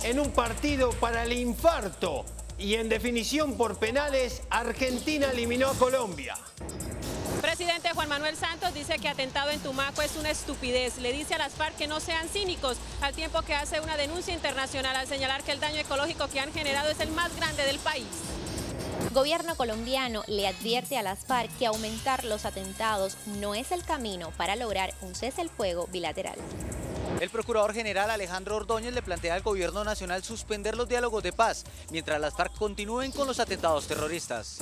en un partido para el infarto. Y en definición por penales, Argentina eliminó a Colombia. Presidente Juan Manuel Santos dice que atentado en Tumaco es una estupidez. Le dice a las FARC que no sean cínicos, al tiempo que hace una denuncia internacional al señalar que el daño ecológico que han generado es el más grande del país. Gobierno colombiano le advierte a las FARC que aumentar los atentados no es el camino para lograr un cese al fuego bilateral. El procurador general Alejandro Ordóñez le plantea al gobierno nacional suspender los diálogos de paz mientras las FARC continúen con los atentados terroristas.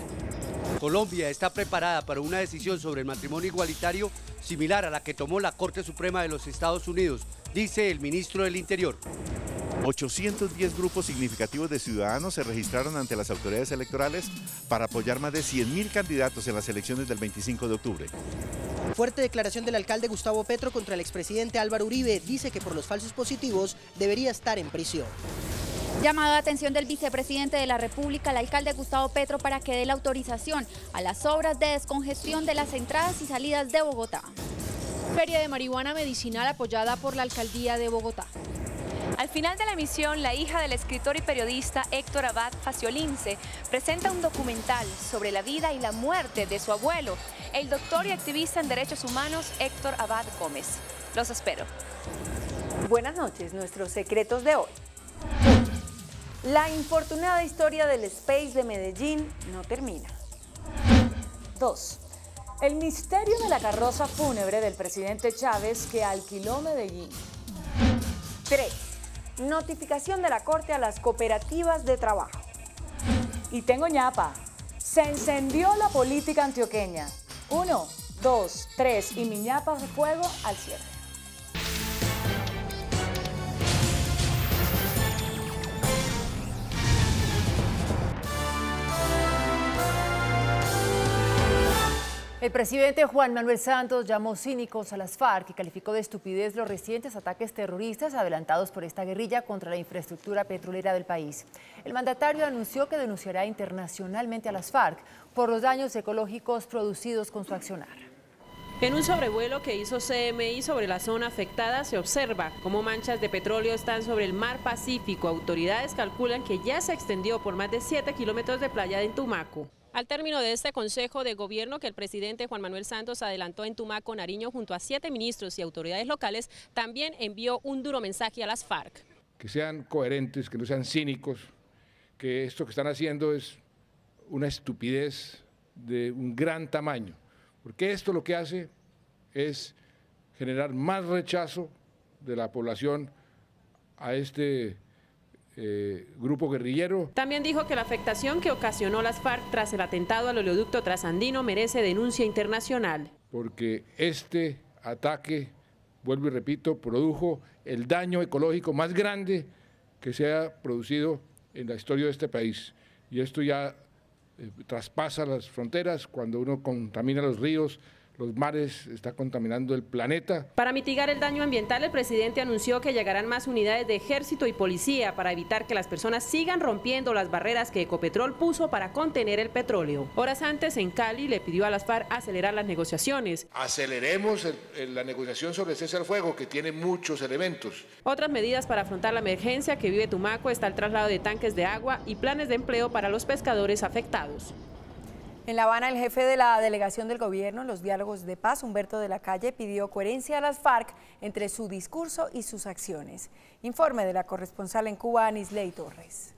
Colombia está preparada para una decisión sobre el matrimonio igualitario similar a la que tomó la Corte Suprema de los Estados Unidos, dice el ministro del Interior. 810 grupos significativos de ciudadanos se registraron ante las autoridades electorales para apoyar más de 100.000 candidatos en las elecciones del 25 de octubre. Fuerte declaración del alcalde Gustavo Petro contra el expresidente Álvaro Uribe. Dice que por los falsos positivos debería estar en prisión. Llamado de atención del vicepresidente de la República, el alcalde Gustavo Petro, para que dé la autorización a las obras de descongestión de las entradas y salidas de Bogotá. Feria de marihuana medicinal apoyada por la alcaldía de Bogotá. Al final de la emisión, la hija del escritor y periodista Héctor Abad Faciolince presenta un documental sobre la vida y la muerte de su abuelo, el doctor y activista en derechos humanos Héctor Abad Gómez. Los espero. Buenas noches, nuestros secretos de hoy. La infortunada historia del Space de Medellín no termina. 2. El misterio de la carroza fúnebre del presidente Chávez que alquiló Medellín. 3. Notificación de la Corte a las cooperativas de trabajo. Y tengo ñapa. Se encendió la política antioqueña. 1, 2, 3 y mi ñapa de fuego al cierre. El presidente Juan Manuel Santos llamó cínicos a las FARC y calificó de estupidez los recientes ataques terroristas adelantados por esta guerrilla contra la infraestructura petrolera del país. El mandatario anunció que denunciará internacionalmente a las FARC por los daños ecológicos producidos con su accionar. En un sobrevuelo que hizo CMI sobre la zona afectada se observa cómo manchas de petróleo están sobre el mar Pacífico. Autoridades calculan que ya se extendió por más de 7 kilómetros de playa en Tumaco. Al término de este Consejo de Gobierno que el presidente Juan Manuel Santos adelantó en Tumaco, Nariño, junto a 7 ministros y autoridades locales, también envió un duro mensaje a las FARC. Que sean coherentes, que no sean cínicos, que esto que están haciendo es una estupidez de un gran tamaño, porque esto lo que hace es generar más rechazo de la población a este grupo guerrillero. También dijo que la afectación que ocasionó las FARC tras el atentado al oleoducto trasandino merece denuncia internacional. Porque este ataque, vuelvo y repito, produjo el daño ecológico más grande que se ha producido en la historia de este país. Y esto ya traspasa las fronteras. Cuando uno contamina los ríos, los mares, está contaminando el planeta. Para mitigar el daño ambiental, el presidente anunció que llegarán más unidades de ejército y policía para evitar que las personas sigan rompiendo las barreras que Ecopetrol puso para contener el petróleo. Horas antes, en Cali, le pidió a las FARC acelerar las negociaciones. Aceleremos la negociación sobre el cese al fuego, que tiene muchos elementos. Otras medidas para afrontar la emergencia que vive Tumaco está el traslado de tanques de agua y planes de empleo para los pescadores afectados. En La Habana, el jefe de la delegación del gobierno en los diálogos de paz, Humberto de la Calle, pidió coherencia a las FARC entre su discurso y sus acciones. Informe de la corresponsal en Cuba, Anisley Torres.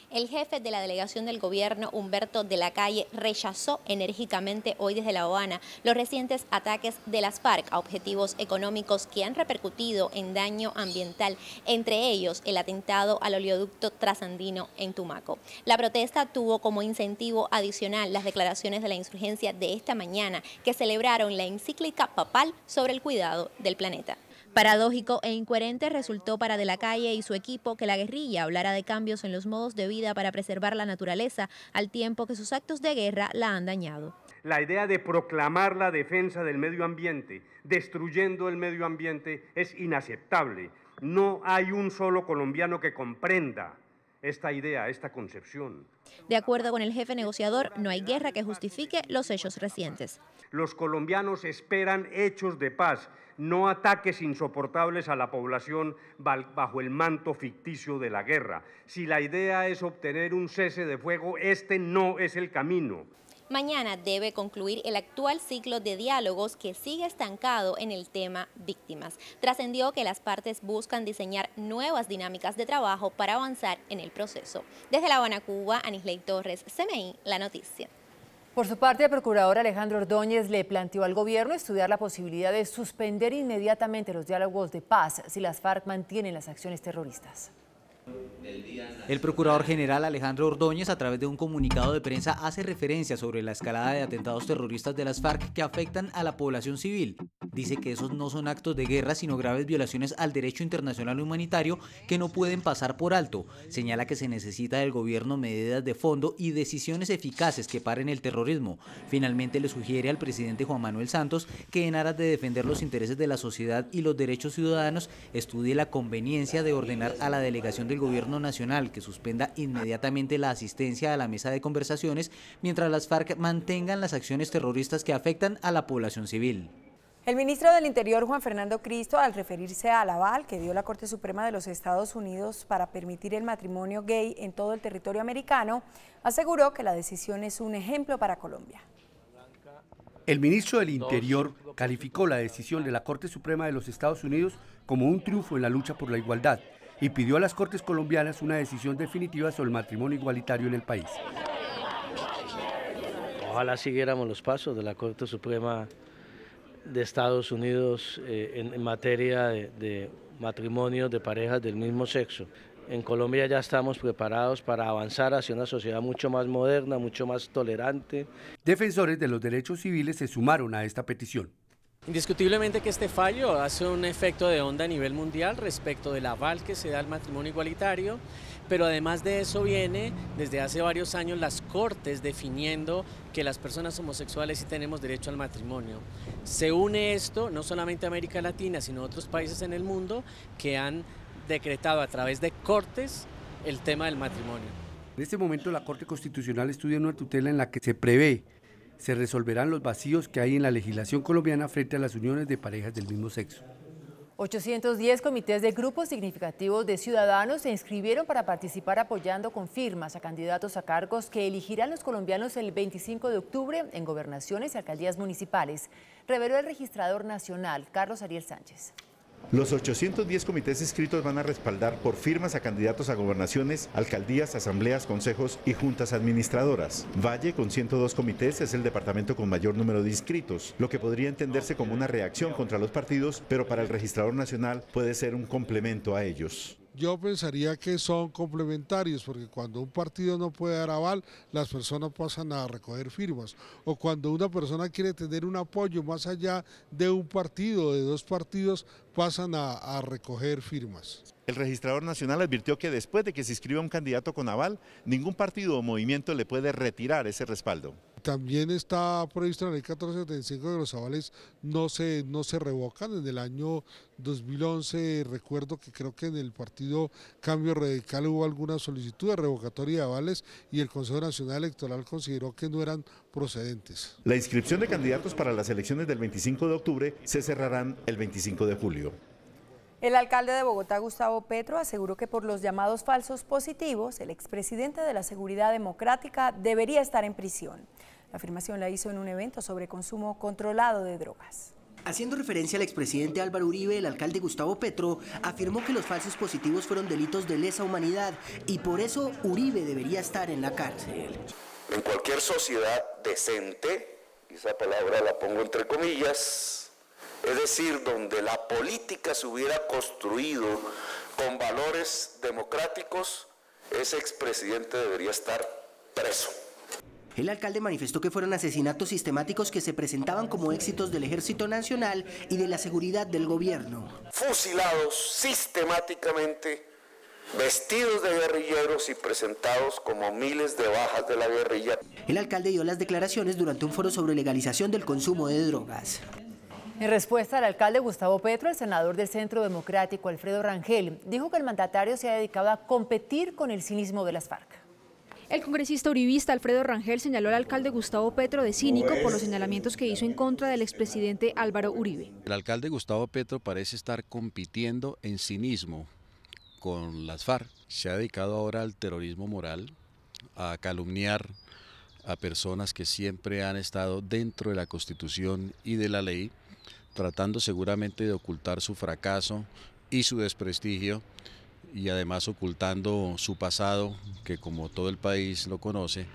El jefe de la delegación del gobierno, Humberto de la Calle, rechazó enérgicamente hoy desde La Habana los recientes ataques de las FARC a objetivos económicos que han repercutido en daño ambiental, entre ellos el atentado al oleoducto trasandino en Tumaco. La protesta tuvo como incentivo adicional las declaraciones de la insurgencia de esta mañana, que celebraron la encíclica papal sobre el cuidado del planeta. Paradójico e incoherente resultó para De la Calle y su equipo que la guerrilla hablara de cambios en los modos de vida para preservar la naturaleza, al tiempo que sus actos de guerra la han dañado. La idea de proclamar la defensa del medio ambiente, destruyendo el medio ambiente, es inaceptable. No hay un solo colombiano que comprenda esta idea, esta concepción. De acuerdo con el jefe negociador, no hay guerra que justifique los hechos recientes. Los colombianos esperan hechos de paz, no ataques insoportables a la población bajo el manto ficticio de la guerra. Si la idea es obtener un cese de fuego, este no es el camino. Mañana debe concluir el actual ciclo de diálogos que sigue estancado en el tema víctimas. Trascendió que las partes buscan diseñar nuevas dinámicas de trabajo para avanzar en el proceso. Desde La Habana, Cuba, Anisley Torres, CMI, La Noticia. Por su parte, el procurador Alejandro Ordóñez le planteó al gobierno estudiar la posibilidad de suspender inmediatamente los diálogos de paz si las FARC mantienen las acciones terroristas. El procurador general Alejandro Ordóñez, a través de un comunicado de prensa, hace referencia sobre la escalada de atentados terroristas de las FARC que afectan a la población civil. Dice que esos no son actos de guerra, sino graves violaciones al derecho internacional humanitario que no pueden pasar por alto. Señala que se necesita del gobierno medidas de fondo y decisiones eficaces que paren el terrorismo. Finalmente le sugiere al presidente Juan Manuel Santos que, en aras de defender los intereses de la sociedad y los derechos ciudadanos, estudie la conveniencia de ordenar a la delegación del Gobierno Nacional que suspenda inmediatamente la asistencia a la mesa de conversaciones mientras las FARC mantengan las acciones terroristas que afectan a la población civil. El ministro del Interior, Juan Fernando Cristo, al referirse al aval que dio la Corte Suprema de los Estados Unidos para permitir el matrimonio gay en todo el territorio americano, aseguró que la decisión es un ejemplo para Colombia. El ministro del Interior calificó la decisión de la Corte Suprema de los Estados Unidos como un triunfo en la lucha por la igualdad y pidió a las Cortes colombianas una decisión definitiva sobre el matrimonio igualitario en el país. Ojalá siguiéramos los pasos de la Corte Suprema de Estados Unidos en materia de matrimonios de parejas del mismo sexo. En Colombia ya estamos preparados para avanzar hacia una sociedad mucho más moderna, mucho más tolerante. Defensores de los derechos civiles se sumaron a esta petición. Indiscutiblemente que este fallo hace un efecto de onda a nivel mundial respecto del aval que se da al matrimonio igualitario, pero además de eso viene desde hace varios años las Cortes definiendo que las personas homosexuales sí tenemos derecho al matrimonio. Se une esto no solamente a América Latina, sino a otros países en el mundo que han decretado a través de cortes el tema del matrimonio. En este momento la Corte Constitucional estudia una tutela en la que se prevé se resolverán los vacíos que hay en la legislación colombiana frente a las uniones de parejas del mismo sexo. 810 comités de grupos significativos de ciudadanos se inscribieron para participar apoyando con firmas a candidatos a cargos que elegirán los colombianos el 25 de octubre en gobernaciones y alcaldías municipales, reveló el registrador nacional, Carlos Ariel Sánchez. Los 810 comités inscritos van a respaldar por firmas a candidatos a gobernaciones, alcaldías, asambleas, consejos y juntas administradoras. Valle, con 102 comités, es el departamento con mayor número de inscritos, lo que podría entenderse como una reacción contra los partidos, pero para el registrador nacional puede ser un complemento a ellos. Yo pensaría que son complementarios, porque cuando un partido no puede dar aval, las personas pasan a recoger firmas. O cuando una persona quiere tener un apoyo más allá de un partido o de dos partidos, pasan a recoger firmas. El registrador nacional advirtió que después de que se inscriba un candidato con aval, ningún partido o movimiento le puede retirar ese respaldo. También está previsto en la ley 1475 que los avales no se revocan. En el año 2011 recuerdo que creo que en el partido Cambio Radical hubo alguna solicitud de revocatoria de avales y el Consejo Nacional Electoral consideró que no eran procedentes. La inscripción de candidatos para las elecciones del 25 de octubre se cerrarán el 25 de julio. El alcalde de Bogotá, Gustavo Petro, aseguró que por los llamados falsos positivos, el expresidente de la Seguridad Democrática debería estar en prisión. La afirmación la hizo en un evento sobre consumo controlado de drogas. Haciendo referencia al expresidente Álvaro Uribe, el alcalde Gustavo Petro afirmó que los falsos positivos fueron delitos de lesa humanidad y por eso Uribe debería estar en la cárcel. En cualquier sociedad decente, esa palabra la pongo entre comillas, es decir, donde la política se hubiera construido con valores democráticos, ese expresidente debería estar preso. El alcalde manifestó que fueron asesinatos sistemáticos que se presentaban como éxitos del Ejército Nacional y de la seguridad del gobierno. Fusilados sistemáticamente, vestidos de guerrilleros y presentados como miles de bajas de la guerrilla. El alcalde dio las declaraciones durante un foro sobre legalización del consumo de drogas. En respuesta al alcalde Gustavo Petro, el senador del Centro Democrático, Alfredo Rangel, dijo que el mandatario se ha dedicado a competir con el cinismo de las FARC. El congresista uribista Alfredo Rangel señaló al alcalde Gustavo Petro de cínico por los señalamientos que hizo en contra del expresidente Álvaro Uribe. El alcalde Gustavo Petro parece estar compitiendo en cinismo con las FARC. Se ha dedicado ahora al terrorismo moral, a calumniar a personas que siempre han estado dentro de la Constitución y de la ley, tratando seguramente de ocultar su fracaso y su desprestigio, y además ocultando su pasado, que como todo el país lo conoce,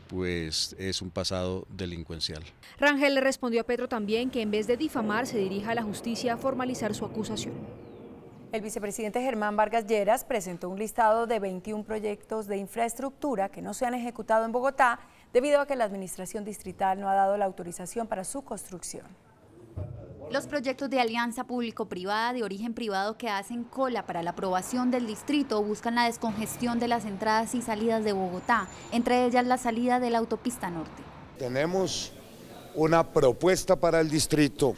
pues es un pasado delincuencial. Rangel le respondió a Petro también que en vez de difamar se dirija a la justicia a formalizar su acusación. El vicepresidente Germán Vargas Lleras presentó un listado de 21 proyectos de infraestructura que no se han ejecutado en Bogotá debido a que la administración distrital no ha dado la autorización para su construcción. Los proyectos de alianza público-privada de origen privado que hacen cola para la aprobación del distrito buscan la descongestión de las entradas y salidas de Bogotá, entre ellas la salida de la autopista norte. Tenemos una propuesta para el distrito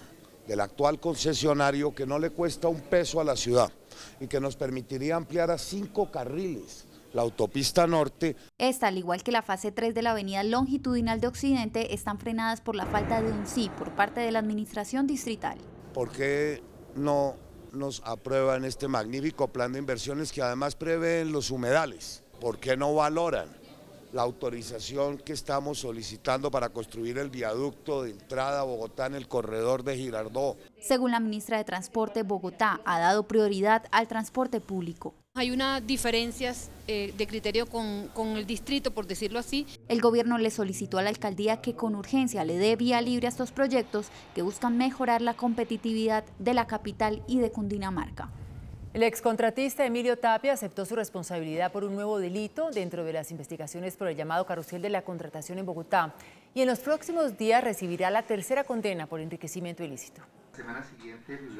del actual concesionario que no le cuesta un peso a la ciudad y que nos permitiría ampliar a 5 carriles la autopista norte. Esta, al igual que la fase 3 de la avenida longitudinal de Occidente, están frenadas por la falta de un sí por parte de la administración distrital. ¿Por qué no nos aprueban este magnífico plan de inversiones que además prevén los humedales? ¿Por qué no valoran la autorización que estamos solicitando para construir el viaducto de entrada a Bogotá en el corredor de Girardot? Según la ministra de Transporte, Bogotá ha dado prioridad al transporte público. Hay unas diferencias de criterio con el distrito, por decirlo así. El gobierno le solicitó a la alcaldía que con urgencia le dé vía libre a estos proyectos que buscan mejorar la competitividad de la capital y de Cundinamarca. El excontratista Emilio Tapia aceptó su responsabilidad por un nuevo delito dentro de las investigaciones por el llamado carrusel de la contratación en Bogotá y en los próximos días recibirá la tercera condena por enriquecimiento ilícito.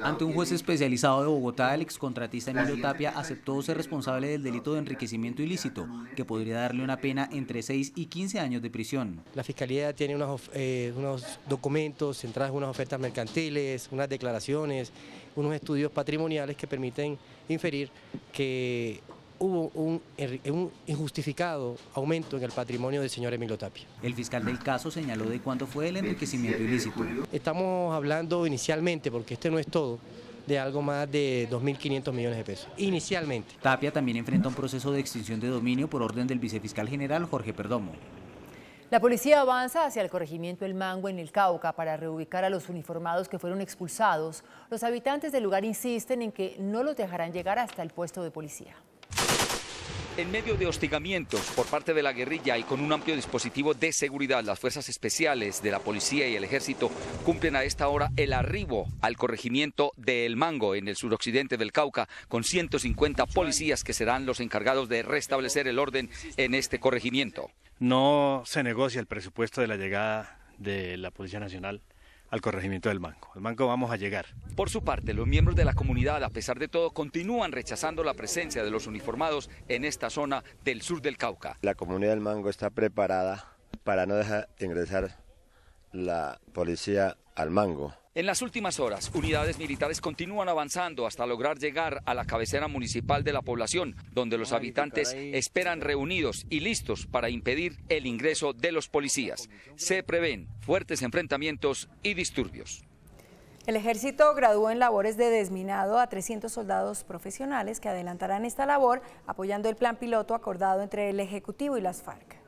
Ante un juez especializado de Bogotá, el excontratista Emilio Tapia aceptó ser responsable del delito de enriquecimiento ilícito, que podría darle una pena entre 6 y 15 años de prisión. La Fiscalía tiene unos documentos centrados en unas ofertas mercantiles, unas declaraciones, unos estudios patrimoniales que permiten inferir que hubo un injustificado aumento en el patrimonio del señor Emilio Tapia. El fiscal del caso señaló de cuánto fue el enriquecimiento ilícito. Estamos hablando inicialmente, porque este no es todo, de algo más de 2.500 millones de pesos, inicialmente. Tapia también enfrenta un proceso de extinción de dominio por orden del vicefiscal general Jorge Perdomo. La policía avanza hacia el corregimiento El Mango en el Cauca para reubicar a los uniformados que fueron expulsados. Los habitantes del lugar insisten en que no los dejarán llegar hasta el puesto de policía. En medio de hostigamientos por parte de la guerrilla y con un amplio dispositivo de seguridad, las fuerzas especiales de la policía y el ejército cumplen a esta hora el arribo al corregimiento de El Mango en el suroccidente del Cauca, con 150 policías que serán los encargados de restablecer el orden en este corregimiento. No se negocia el presupuesto de la llegada de la Policía Nacional al corregimiento del Mango. Al Mango vamos a llegar. Por su parte, los miembros de la comunidad, a pesar de todo, continúan rechazando la presencia de los uniformados en esta zona del sur del Cauca. La comunidad del Mango está preparada para no dejar ingresar la policía al Mango. En las últimas horas, unidades militares continúan avanzando hasta lograr llegar a la cabecera municipal de la población, donde los habitantes esperan reunidos y listos para impedir el ingreso de los policías. Se prevén fuertes enfrentamientos y disturbios. El ejército graduó en labores de desminado a 300 soldados profesionales que adelantarán esta labor apoyando el plan piloto acordado entre el Ejecutivo y las FARC.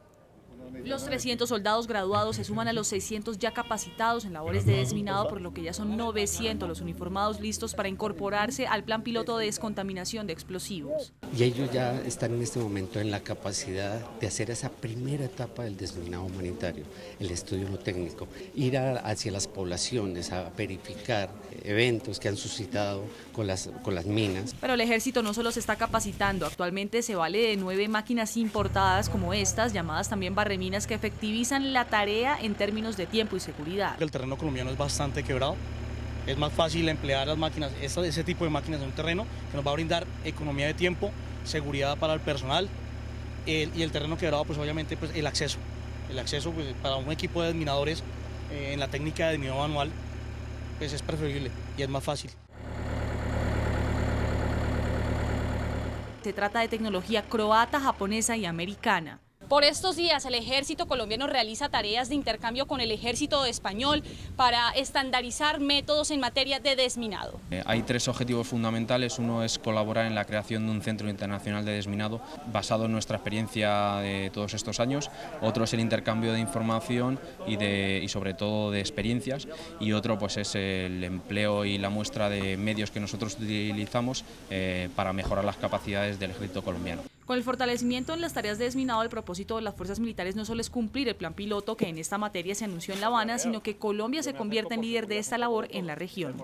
Los 300 soldados graduados se suman a los 600 ya capacitados en labores de desminado, por lo que ya son 900 los uniformados listos para incorporarse al plan piloto de descontaminación de explosivos. Y ellos ya están en este momento en la capacidad de hacer esa primera etapa del desminado humanitario, el estudio no técnico, ir hacia las poblaciones a verificar eventos que han suscitado con las minas. Pero el ejército no solo se está capacitando, actualmente se vale de 9 máquinas importadas como estas, llamadas también barreminas, que efectivizan la tarea en términos de tiempo y seguridad. El terreno colombiano es bastante quebrado, es más fácil emplear las máquinas, ese tipo de máquinas en un terreno que nos va a brindar economía de tiempo, seguridad para el personal y el terreno quebrado, pues obviamente pues, el acceso pues, para un equipo de desminadores en la técnica de desminado manual pues es preferible y es más fácil. Se trata de tecnología croata, japonesa y americana. Por estos días el ejército colombiano realiza tareas de intercambio con el ejército español para estandarizar métodos en materia de desminado. Hay tres objetivos fundamentales. Uno es colaborar en la creación de un centro internacional de desminado basado en nuestra experiencia de todos estos años. Otro es el intercambio de información y sobre todo de experiencias. Y otro pues es el empleo y la muestra de medios que nosotros utilizamos para mejorar las capacidades del ejército colombiano. Con el fortalecimiento en las tareas de desminado, el propósito de las fuerzas militares no solo es cumplir el plan piloto que en esta materia se anunció en La Habana, sino que Colombia se convierta en líder de esta labor en la región.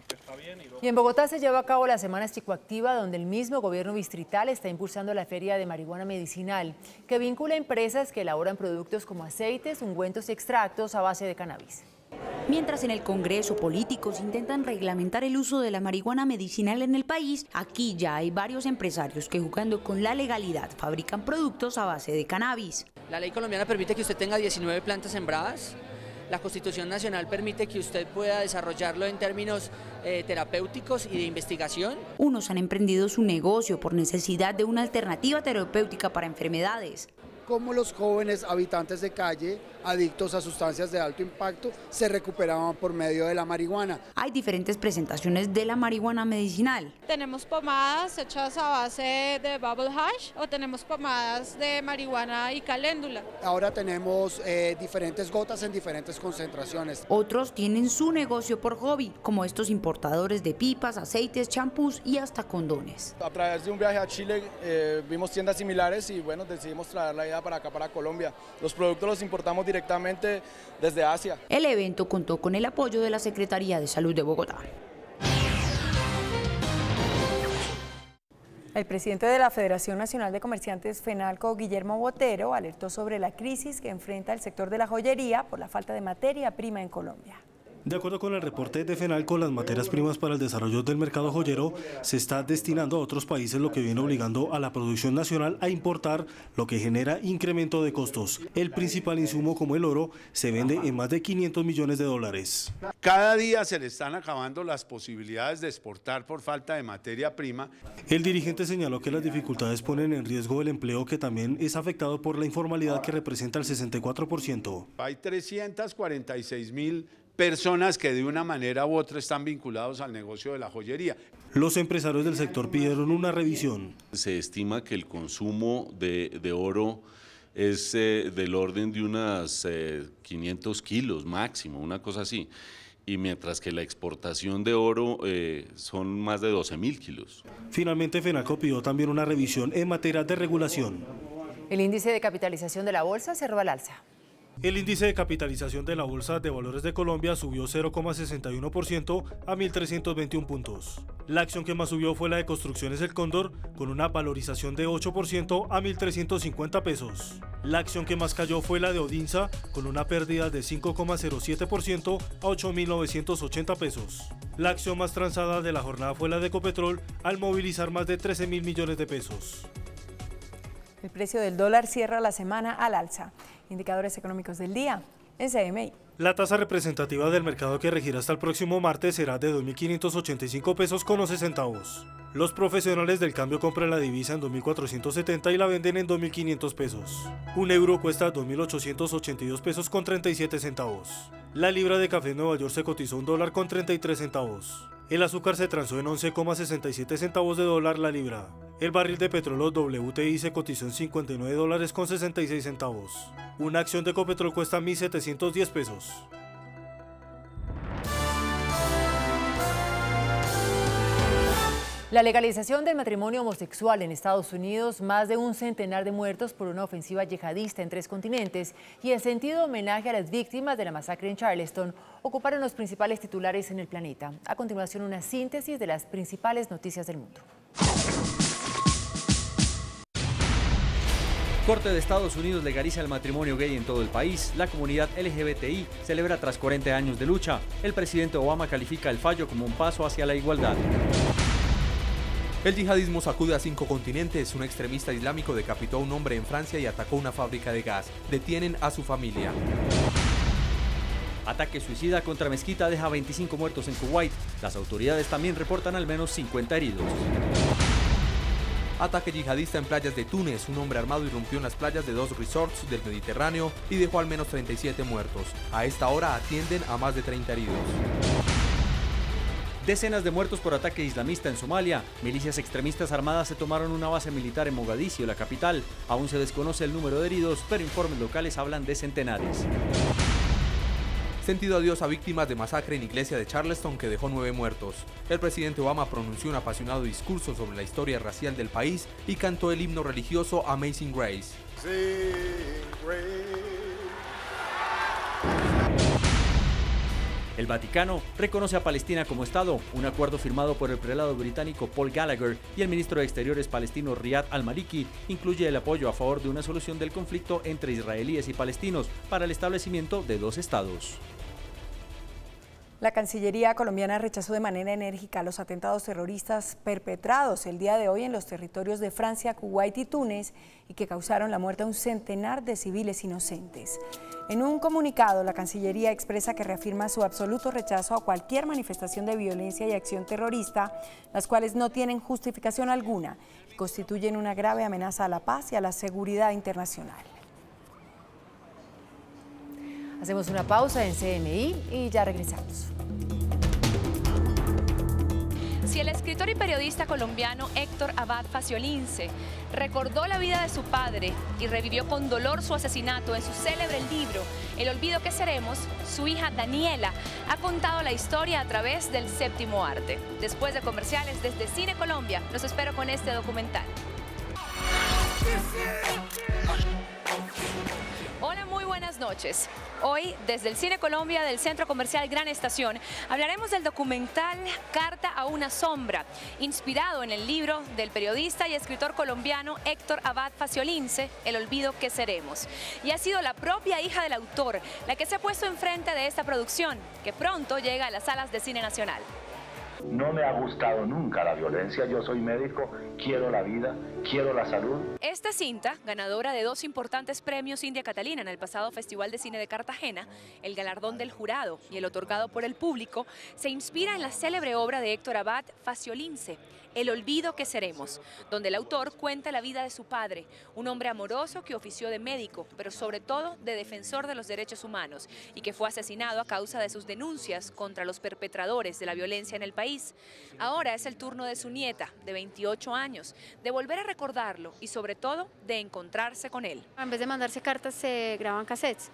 Y en Bogotá se lleva a cabo la Semana Psicoactiva, donde el mismo gobierno distrital está impulsando la Feria de Marihuana Medicinal, que vincula a empresas que elaboran productos como aceites, ungüentos y extractos a base de cannabis. Mientras en el Congreso políticos intentan reglamentar el uso de la marihuana medicinal en el país, aquí ya hay varios empresarios que, jugando con la legalidad, fabrican productos a base de cannabis. La ley colombiana permite que usted tenga 19 plantas sembradas. La Constitución Nacional permite que usted pueda desarrollarlo en términos terapéuticos y de investigación. Unos han emprendido su negocio por necesidad de una alternativa terapéutica para enfermedades. Como los jóvenes habitantes de calle, adictos a sustancias de alto impacto, se recuperaban por medio de la marihuana. Hay diferentes presentaciones de la marihuana medicinal. Tenemos pomadas hechas a base de bubble hash o tenemos pomadas de marihuana y caléndula. Ahora tenemos diferentes gotas en diferentes concentraciones. Otros tienen su negocio por hobby, como estos importadores de pipas, aceites, champús y hasta condones. A través de un viaje a Chile vimos tiendas similares y bueno, decidimos traer la idea para acá, para Colombia. Los productos los importamos directamente desde Asia. El evento contó con el apoyo de la Secretaría de Salud de Bogotá. El presidente de la Federación Nacional de Comerciantes FENALCO, Guillermo Botero, alertó sobre la crisis que enfrenta el sector de la joyería por la falta de materia prima en Colombia. De acuerdo con el reporte de FENALCO, las materias primas para el desarrollo del mercado joyero se está destinando a otros países, lo que viene obligando a la producción nacional a importar, lo que genera incremento de costos. El principal insumo, como el oro, se vende en más de 500 millones de dólares. Cada día se le están acabando las posibilidades de exportar por falta de materia prima. El dirigente señaló que las dificultades ponen en riesgo el empleo, que también es afectado por la informalidad, que representa el 64%. Hay 346.000 personas que de una manera u otra están vinculados al negocio de la joyería. Los empresarios del sector pidieron una revisión. Se estima que el consumo de oro es del orden de unas 500 kilos máximo, una cosa así, y mientras que la exportación de oro son más de 12.000 kilos. Finalmente, FENALCO pidió también una revisión en materia de regulación. El índice de capitalización de la bolsa cerró al alza. El índice de capitalización de la Bolsa de Valores de Colombia subió 0,61% a 1.321 puntos. La acción que más subió fue la de Construcciones El Cóndor, con una valorización de 8% a 1.350 pesos. La acción que más cayó fue la de Odinsa, con una pérdida de 5,07% a 8.980 pesos. La acción más transada de la jornada fue la de Ecopetrol, al movilizar más de 13.000 millones de pesos. El precio del dólar cierra la semana al alza. Indicadores económicos del día en CMI. La tasa representativa del mercado que regirá hasta el próximo martes será de 2.585 pesos con 11 centavos. Los profesionales del cambio compran la divisa en 2.470 y la venden en 2.500 pesos. Un euro cuesta 2.882 pesos con 37 centavos. La libra de café en Nueva York se cotizó $1 con 33 centavos. El azúcar se transó en 11,67 centavos de dólar la libra. El barril de petróleo WTI se cotizó en $59 con 66 centavos. Una acción de Ecopetrol cuesta 1.710 pesos. La legalización del matrimonio homosexual en Estados Unidos, más de un centenar de muertos por una ofensiva yihadista en 3 continentes y el sentido homenaje a las víctimas de la masacre en Charleston ocuparon los principales titulares en el planeta. A continuación, una síntesis de las principales noticias del mundo. Corte de Estados Unidos legaliza el matrimonio gay en todo el país. La comunidad LGBTI celebra tras 40 años de lucha. El presidente Obama califica el fallo como un paso hacia la igualdad. El yihadismo sacude a 5 continentes. Un extremista islámico decapitó a un hombre en Francia y atacó una fábrica de gas. Detienen a su familia. Ataque suicida contra mezquita deja 25 muertos en Kuwait. Las autoridades también reportan al menos 50 heridos. Ataque yihadista en playas de Túnez. Un hombre armado irrumpió en las playas de 2 resorts del Mediterráneo y dejó al menos 37 muertos. A esta hora atienden a más de 30 heridos. Decenas de muertos por ataque islamista en Somalia. Milicias extremistas armadas se tomaron una base militar en Mogadiscio, la capital. Aún se desconoce el número de heridos, pero informes locales hablan de centenares. Sentido adiós a víctimas de masacre en iglesia de Charleston que dejó 9 muertos. El presidente Obama pronunció un apasionado discurso sobre la historia racial del país y cantó el himno religioso Amazing Grace. El Vaticano reconoce a Palestina como Estado. Un acuerdo firmado por el prelado británico Paul Gallagher y el ministro de Exteriores palestino Riyad al-Maliki incluye el apoyo a favor de una solución del conflicto entre israelíes y palestinos para el establecimiento de 2 estados. La Cancillería colombiana rechazó de manera enérgica los atentados terroristas perpetrados el día de hoy en los territorios de Francia, Kuwait y Túnez y que causaron la muerte a un centenar de civiles inocentes. En un comunicado, la Cancillería expresa que reafirma su absoluto rechazo a cualquier manifestación de violencia y acción terrorista, las cuales no tienen justificación alguna y constituyen una grave amenaza a la paz y a la seguridad internacional. Hacemos una pausa en CNI y ya regresamos. Si el escritor y periodista colombiano Héctor Abad Faciolince recordó la vida de su padre y revivió con dolor su asesinato en su célebre libro El olvido que seremos, su hija Daniela ha contado la historia a través del séptimo arte. Después de comerciales desde Cine Colombia, los espero con este documental. Hola, muy buenas noches. Hoy, desde el Cine Colombia del Centro Comercial Gran Estación, hablaremos del documental Carta a una sombra, inspirado en el libro del periodista y escritor colombiano Héctor Abad Faciolince, El olvido que seremos. Y ha sido la propia hija del autor la que se ha puesto enfrente de esta producción, que pronto llega a las salas de cine nacional. No me ha gustado nunca la violencia, yo soy médico, quiero la vida, quiero la salud. Esta cinta, ganadora de 2 importantes premios India Catalina en el pasado Festival de Cine de Cartagena, el galardón del jurado y el otorgado por el público, se inspira en la célebre obra de Héctor Abad Faciolince, El olvido que seremos, donde el autor cuenta la vida de su padre, un hombre amoroso que ofició de médico, pero sobre todo de defensor de los derechos humanos y que fue asesinado a causa de sus denuncias contra los perpetradores de la violencia en el país. Ahora es el turno de su nieta, de 28 años, de volver a recordarlo y sobre todo de encontrarse con él. En vez de mandarse cartas se graban cassettes.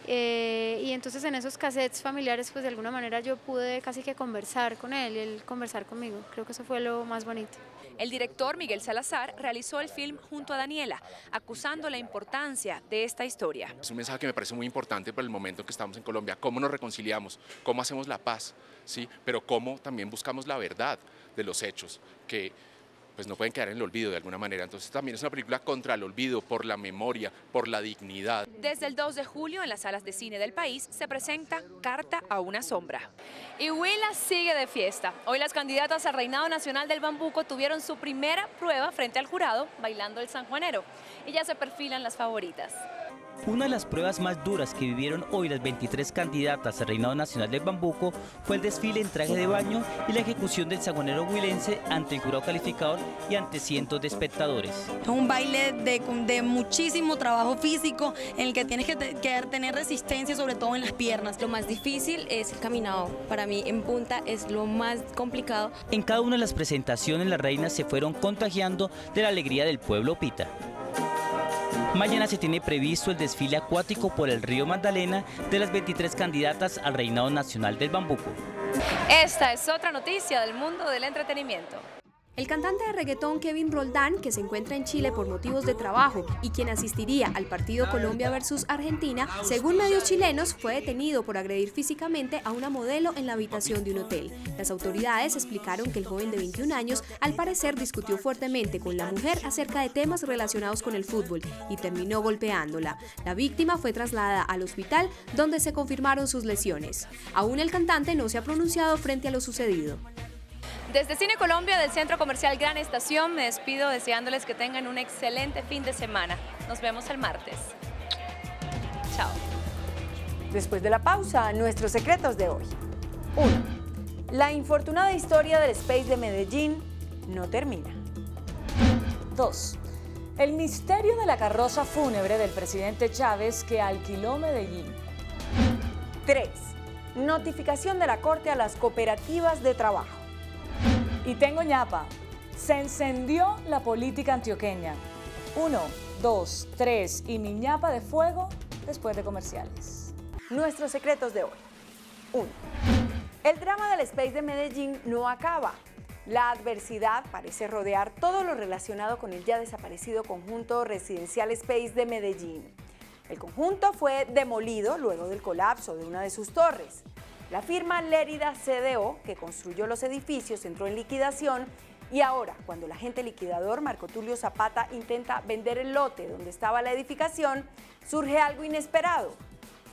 Y entonces en esos cassettes familiares pues de alguna manera yo pude casi que conversar con él y él conversar conmigo. Creo que eso fue lo más bonito. El director Miguel Salazar realizó el film junto a Daniela, acusando la importancia de esta historia. Es un mensaje que me parece muy importante para el momento en que estamos en Colombia, cómo nos reconciliamos, cómo hacemos la paz, ¿sí? Pero cómo también buscamos la verdad de los hechos, que pues no pueden quedar en el olvido de alguna manera. Entonces también es una película contra el olvido, por la memoria, por la dignidad. Desde el 2 de julio en las salas de cine del país se presenta Carta a una sombra. Y Huila sigue de fiesta. Hoy las candidatas al Reinado Nacional del Bambuco tuvieron su primera prueba frente al jurado bailando el sanjuanero. Y ya se perfilan las favoritas. Una de las pruebas más duras que vivieron hoy las 23 candidatas al Reinado Nacional del Bambuco fue el desfile en traje de baño y la ejecución del sanjuanero huilense ante el jurado calificador y ante cientos de espectadores. Es un baile de muchísimo trabajo físico en el que tienes que tener resistencia, sobre todo en las piernas. Lo más difícil es el caminado. Para mí en punta es lo más complicado. En cada una de las presentaciones las reinas se fueron contagiando de la alegría del pueblo pita. Mañana se tiene previsto el desfile acuático por el río Magdalena de las 23 candidatas al Reinado Nacional del Bambuco. Esta es otra noticia del mundo del entretenimiento. El cantante de reggaetón Kevin Roldán, que se encuentra en Chile por motivos de trabajo y quien asistiría al partido Colombia versus Argentina, según medios chilenos, fue detenido por agredir físicamente a una modelo en la habitación de un hotel. Las autoridades explicaron que el joven de 21 años al parecer discutió fuertemente con la mujer acerca de temas relacionados con el fútbol y terminó golpeándola. La víctima fue trasladada al hospital donde se confirmaron sus lesiones. Aún el cantante no se ha pronunciado frente a lo sucedido. Desde Cine Colombia del Centro Comercial Gran Estación me despido deseándoles que tengan un excelente fin de semana. Nos vemos el martes. Chao. Después de la pausa, nuestros secretos de hoy. 1. La infortunada historia del Space de Medellín no termina. 2. El misterio de la carroza fúnebre del presidente Chávez que alquiló Medellín. 3. Notificación de la Corte a las cooperativas de trabajo. Y tengo ñapa. Se encendió la política antioqueña. 1, 2, 3 y mi ñapa de fuego después de comerciales. Nuestros secretos de hoy. 1. El drama del Space de Medellín no acaba. La adversidad parece rodear todo lo relacionado con el ya desaparecido conjunto residencial Space de Medellín. El conjunto fue demolido luego del colapso de una de sus torres. La firma Lérida CDO, que construyó los edificios, entró en liquidación y ahora, cuando el agente liquidador Marco Tulio Zapata intenta vender el lote donde estaba la edificación, surge algo inesperado.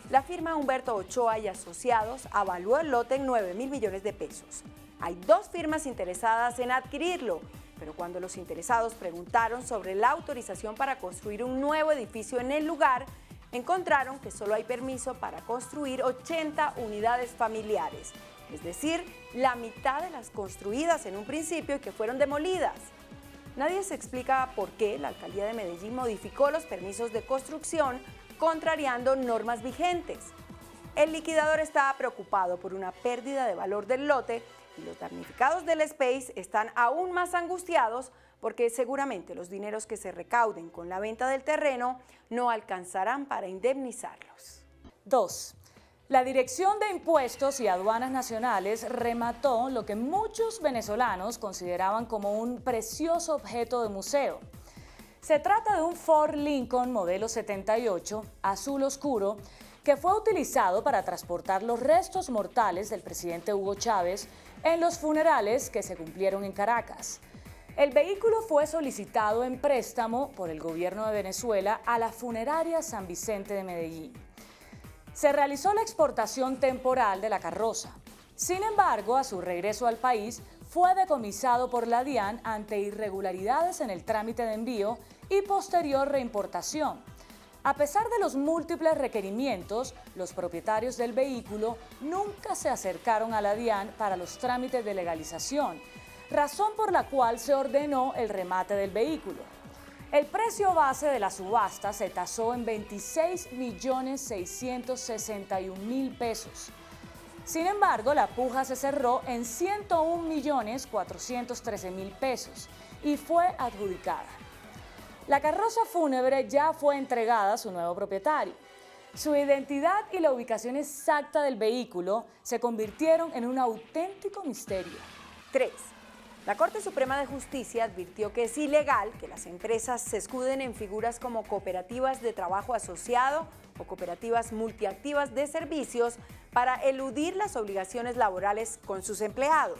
La firma Humberto Ochoa y Asociados avalúa el lote en 9.000 millones de pesos. Hay 2 firmas interesadas en adquirirlo, pero cuando los interesados preguntaron sobre la autorización para construir un nuevo edificio en el lugar, encontraron que solo hay permiso para construir 80 unidades familiares, es decir, la mitad de las construidas en un principio y que fueron demolidas. Nadie se explica por qué la alcaldía de Medellín modificó los permisos de construcción contrariando normas vigentes. El liquidador está preocupado por una pérdida de valor del lote y los damnificados del Space están aún más angustiados porque seguramente los dineros que se recauden con la venta del terreno no alcanzarán para indemnizarlos. 2. La Dirección de Impuestos y Aduanas Nacionales remató lo que muchos venezolanos consideraban como un precioso objeto de museo. Se trata de un Ford Lincoln modelo 78, azul oscuro, que fue utilizado para transportar los restos mortales del presidente Hugo Chávez en los funerales que se cumplieron en Caracas. El vehículo fue solicitado en préstamo por el gobierno de Venezuela a la funeraria San Vicente de Medellín. Se realizó la exportación temporal de la carroza. Sin embargo, a su regreso al país, fue decomisado por la DIAN ante irregularidades en el trámite de envío y posterior reimportación. A pesar de los múltiples requerimientos, los propietarios del vehículo nunca se acercaron a la DIAN para los trámites de legalización, razón por la cual se ordenó el remate del vehículo. El precio base de la subasta se tasó en 26.661.000 pesos. Sin embargo, la puja se cerró en 101.413.000 pesos y fue adjudicada. La carroza fúnebre ya fue entregada a su nuevo propietario. Su identidad y la ubicación exacta del vehículo se convirtieron en un auténtico misterio. 3. La Corte Suprema de Justicia advirtió que es ilegal que las empresas se escuden en figuras como cooperativas de trabajo asociado o cooperativas multiactivas de servicios para eludir las obligaciones laborales con sus empleados.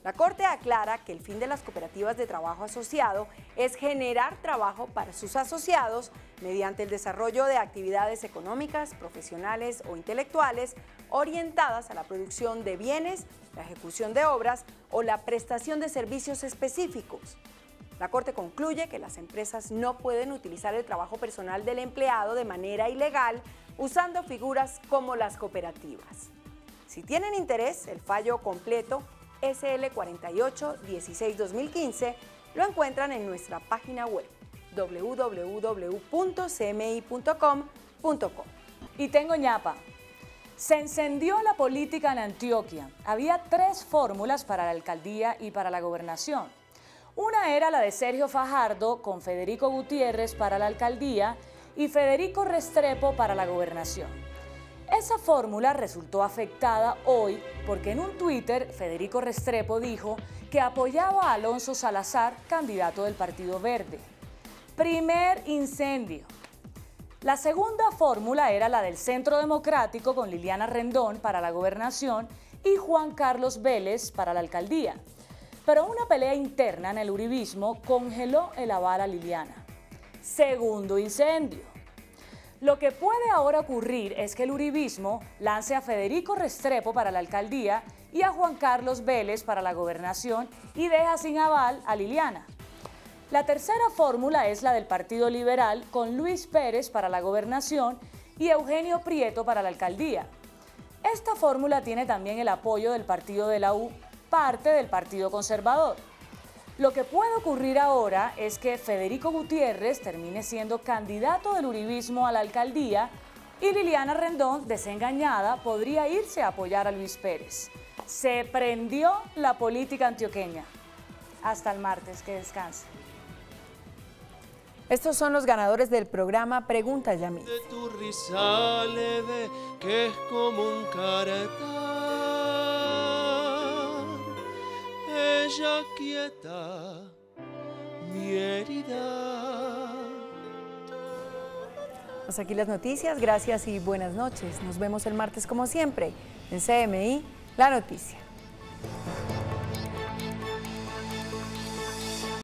La Corte aclara que el fin de las cooperativas de trabajo asociado es generar trabajo para sus asociados mediante el desarrollo de actividades económicas, profesionales o intelectuales orientadas a la producción de bienes, la ejecución de obras o la prestación de servicios específicos. La Corte concluye que las empresas no pueden utilizar el trabajo personal del empleado de manera ilegal usando figuras como las cooperativas. Si tienen interés, el fallo completo SL 4816-2015 lo encuentran en nuestra página web www.cmi.com.co. Y tengo ñapa. Se encendió la política en Antioquia. Había 3 fórmulas para la alcaldía y para la gobernación. Una era la de Sergio Fajardo con Federico Gutiérrez para la alcaldía y Federico Restrepo para la gobernación. Esa fórmula resultó afectada hoy porque en un Twitter Federico Restrepo dijo que apoyaba a Alonso Salazar, candidato del Partido Verde. Primer incendio. La segunda fórmula era la del Centro Democrático con Liliana Rendón para la gobernación y Juan Carlos Vélez para la alcaldía. Pero una pelea interna en el uribismo congeló el aval a Liliana. Segundo incendio. Lo que puede ahora ocurrir es que el uribismo lance a Federico Restrepo para la alcaldía y a Juan Carlos Vélez para la gobernación y deja sin aval a Liliana. La tercera fórmula es la del Partido Liberal con Luis Pérez para la gobernación y Eugenio Prieto para la alcaldía. Esta fórmula tiene también el apoyo del partido de la U, parte del Partido Conservador. Lo que puede ocurrir ahora es que Federico Gutiérrez termine siendo candidato del uribismo a la alcaldía y Liliana Rendón, desengañada, podría irse a apoyar a Luis Pérez. Se prendió la política antioqueña. Hasta el martes, que descanse. Estos son los ganadores del programa Pregunta Yamil. De tu risa leve, que es como un caretar, ella quieta mi herida. Hasta aquí las noticias, gracias y buenas noches. Nos vemos el martes como siempre en CMI, La Noticia.